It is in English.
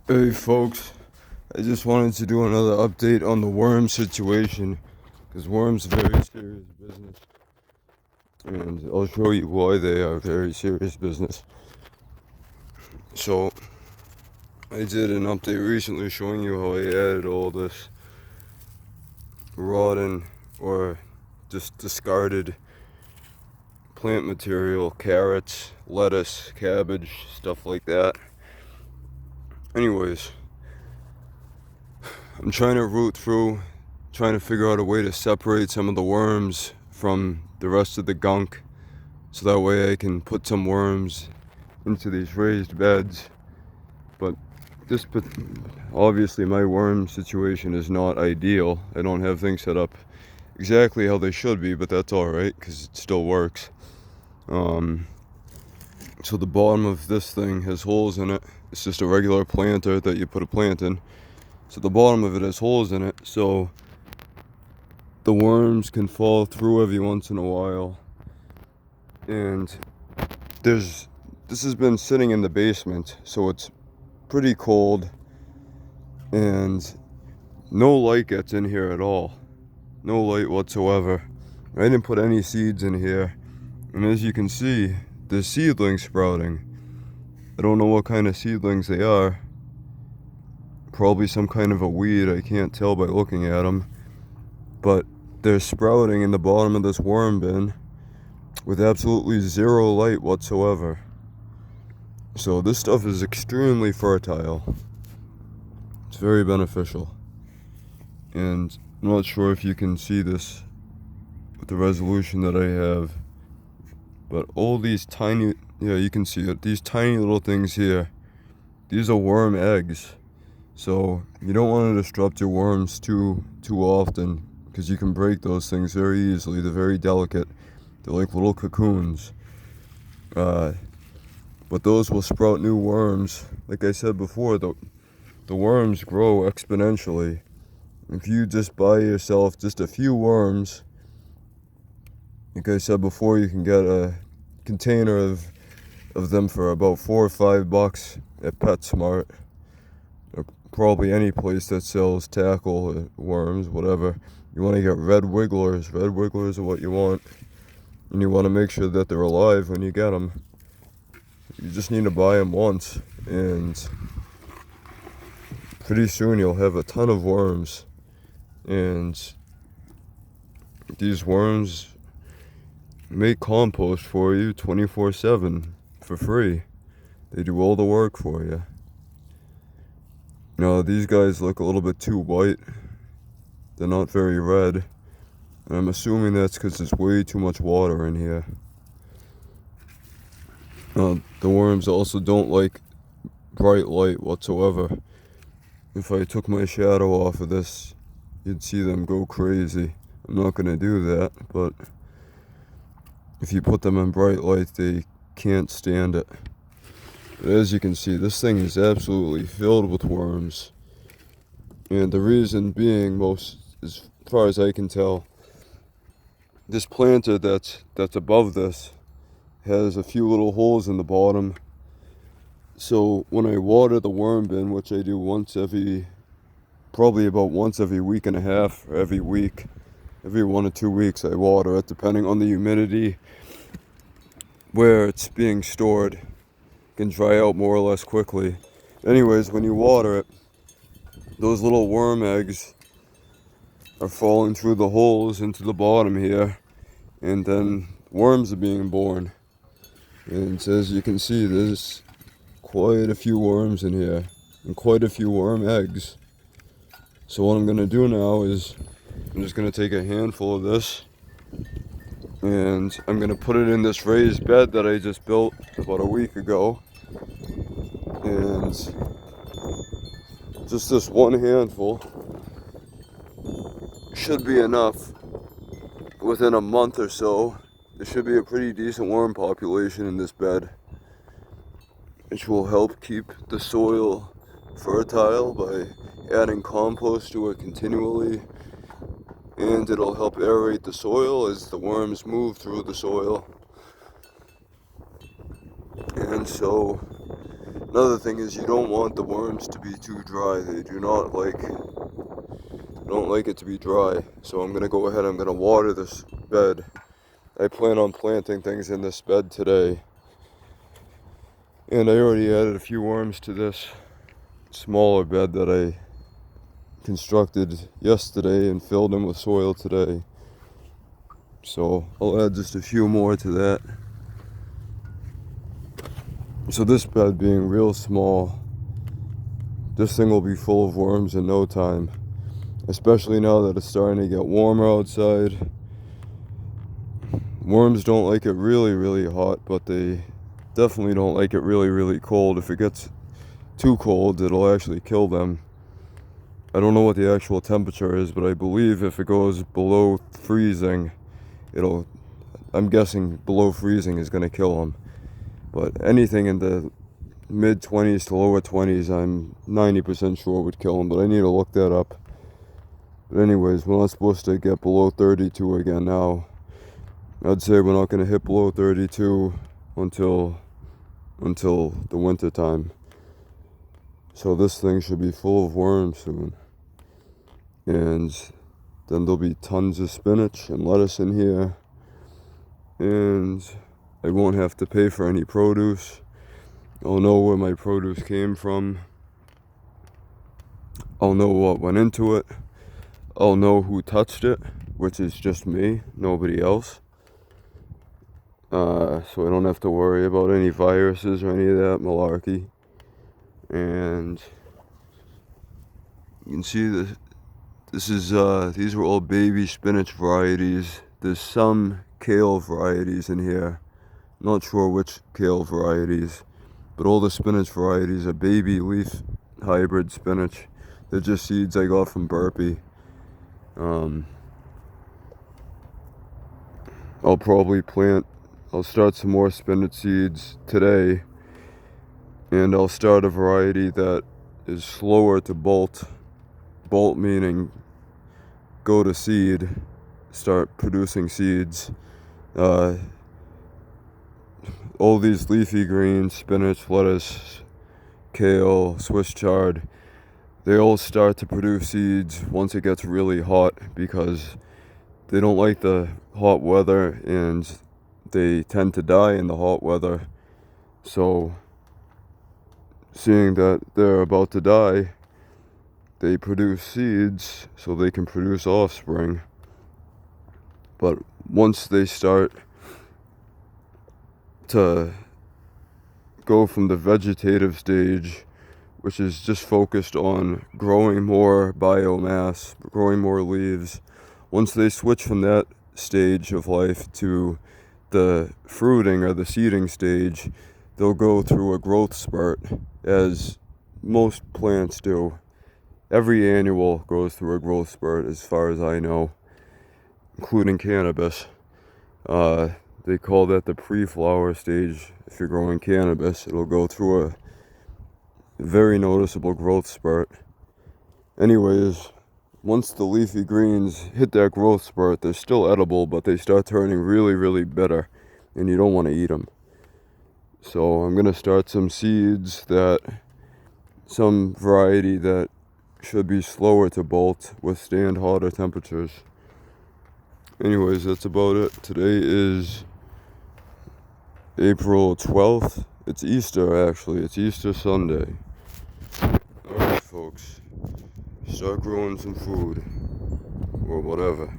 Hey folks, I just wanted to do another update on the worm situation because worms are very serious business, and I'll show you why they are very serious business. So, I did an update recently showing you how I added all this rotten or just discarded plant material, carrots, lettuce, cabbage, stuff like that. Anyways, I'm trying to root through, trying to figure out a way to separate some of the worms from the rest of the gunk so that way I can put some worms into these raised beds. But this, obviously my worm situation is not ideal. I don't have things set up exactly how they should be, but that's alright because it still works. So the bottom of this thing has holes in it. It's just a regular planter that you put a plant in. So the bottom of it has holes in it, so the worms can fall through every once in a while. And this has been sitting in the basement, so it's pretty cold and no light gets in here at all. No light whatsoever. I didn't put any seeds in here, and as you can see, there's seedlings sprouting. I don't know what kind of seedlings they are. Probably some kind of a weed, I can't tell by looking at them. But they're sprouting in the bottom of this worm bin with absolutely zero light whatsoever. So this stuff is extremely fertile. It's very beneficial. And I'm not sure if you can see this with the resolution that I have, but all these tiny, yeah, you can see it, these tiny little things here, these are worm eggs. So you don't want to disrupt your worms too often, because you can break those things very easily. They're very delicate. They're like little cocoons. But those will sprout new worms. Like I said before, the worms grow exponentially. If you just buy yourself just a few worms, like I said before, you can get a container of them for about $4 or $5 at PetSmart, or probably any place that sells tackle worms, whatever. You want to get red wigglers. Red wigglers are what you want, and you want to make sure that they're alive when you get them. You just need to buy them once, and pretty soon you'll have a ton of worms. And these worms make compost for you 24/7 for free. They do all the work for you. Now these guys look a little bit too white. They're not very red. And I'm assuming that's because there's way too much water in here. The worms also don't like bright light whatsoever. If I took my shadow off of this, you'd see them go crazy. I'm not going to do that, but if you put them in bright light, they can't stand it. But as you can see, this thing is absolutely filled with worms. And the reason being, as far as I can tell, this planter that's above this has a few little holes in the bottom. So when I water the worm bin, which I do probably about once every week and a half, or every week, every 1 or 2 weeks I water it, depending on the humidity where it's being stored. It can dry out more or less quickly. Anyways, when you water it, those little worm eggs are falling through the holes into the bottom here, and then worms are being born. And as you can see, there's quite a few worms in here, and quite a few worm eggs. So what I'm going to do now is, I'm just going to take a handful of this, and I'm going to put it in this raised bed that I just built about a week ago. And just this one handful should be enough. Within a month or so, there should be a pretty decent worm population in this bed, which will help keep the soil fertile by adding compost to it continually, and it'll help aerate the soil as the worms move through the soil. And so Another thing is you don't want the worms to be too dry. They don't like it to be dry. So I'm gonna go ahead, I'm gonna water this bed. I plan on planting things in this bed today. And I already added a few worms to this smaller bed that I constructed yesterday and filled in with soil today. So I'll add just a few more to that. So this bed being real small, this thing will be full of worms in no time. Especially now that it's starting to get warmer outside. Worms don't like it really, really hot, but they definitely don't like it really, really cold. If it gets too cold, it'll actually kill them. I don't know what the actual temperature is, but I believe if it goes below freezing, I'm guessing below freezing is going to kill them. But anything in the mid 20s to lower 20s, I'm 90% sure would kill them, but I need to look that up. But anyways, we're not supposed to get below 32 again now. I'd say we're not going to hit below 32 until the winter time. So this thing should be full of worms soon. And then there'll be tons of spinach and lettuce in here. And I won't have to pay for any produce. I'll know where my produce came from. I'll know what went into it. I'll know who touched it, which is just me, nobody else. So I don't have to worry about any viruses or any of that malarkey. And you can see these are all baby spinach varieties. There's some kale varieties in here. Not sure which kale varieties, but all the spinach varieties are baby leaf hybrid spinach. They're just seeds I got from Burpee. I'll start some more spinach seeds today, and I'll start a variety that is slower to bolt. Bolt meaning go to seed, start producing seeds. All these leafy greens, spinach, lettuce, kale, Swiss chard, they all start to produce seeds once it gets really hot because they don't like the hot weather and they tend to die in the hot weather. So, seeing that they're about to die, they produce seeds so they can produce offspring. But once they start to go from the vegetative stage, which is just focused on growing more biomass, growing more leaves, once they switch from that stage of life to the fruiting or the seeding stage, they'll go through a growth spurt, as most plants do. Every annual goes through a growth spurt, as far as I know, including cannabis. They call that the pre-flower stage. If you're growing cannabis, it'll go through a very noticeable growth spurt. Anyways, once the leafy greens hit that growth spurt, they're still edible, but they start turning really, really bitter, and you don't want to eat them. So I'm going to start some seeds, some variety that should be slower to bolt, withstand hotter temperatures. Anyways, that's about it. Today is April 12th. It's Easter, actually. It's Easter Sunday. Alright, folks. Start growing some food. Or whatever.